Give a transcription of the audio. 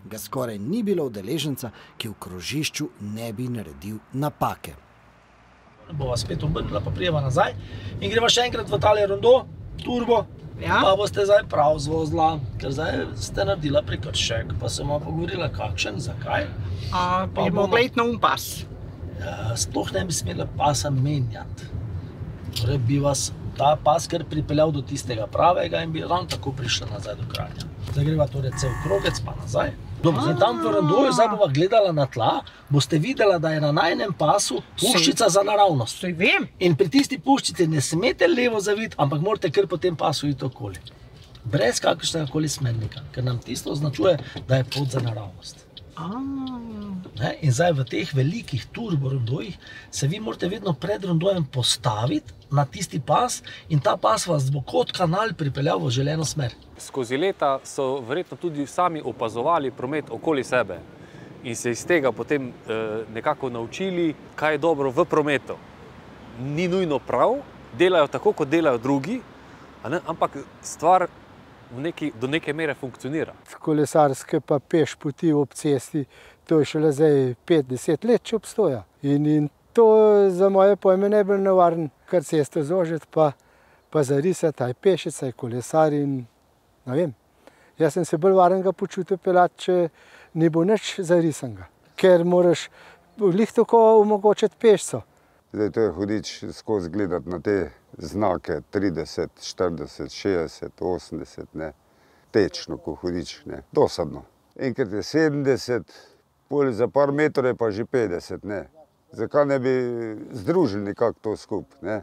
ga skoraj ni bilo udeleženca, ki v krožišču ne bi naredil napake. Bova spet obrnila, pa prijeva nazaj in greva še enkrat v tale rondo, turbo, pa boste zdaj prav zvozila, ker zdaj ste naredila prekršek, pa sem vam pogovorila kakšen, zakaj. Bi mogla iti na pas. Sploh ne bi smela pasa menjati. Torej bi vas ta pas kar pripeljal do tistega pravega in bi ravno tako prišla nazaj do Kranja. Zdaj greva torej cel krogec pa nazaj. Zdaj tam v rondoju, zdaj bova gledala na tla, boste videla, da je na najnem pasu puščica za naravnost. Saj vem. In pri tisti puščici ne smete levo zaviti, ampak morate kar po tem pasu iti okoli. Brez kakršnega koli smernika, ker nam tisto označuje, da je pot za naravnost. In zdaj v teh velikih turbo rondojih se vi morate vedno pred rondojem postaviti na tisti pas in ta pas vas bo kot kanal pripeljal v želeno smer. Skozi leta so verjetno tudi sami opazovali promet okoli sebe in se iz tega potem nekako naučili, kaj je dobro v prometu. Ni nujno prav, delajo tako, kot delajo drugi, ampak stvar do neke mere funkcionira. Kolesarske pa peš poti ob cesti, to je šele zdaj 5-10 let, če obstoja. In to za moje pojme najbolj nevaren, kar cesto zožiti, pa zarisati, aj pešica, aj kolesar in ne vem. Jaz sem se bolj varenega počutil peljati, če ne bo nič zarisanega, ker moraš glih tako omogočiti pešco. Zdaj to je hudič skozi gledati na te znake 30, 40, 60, 80, ne. Tečno, ko hudič, ne. Dosadno. Enkrat je 70, pol za par metrov je pa že 50, ne. Zakaj ne bi združili nekako to skupaj, ne?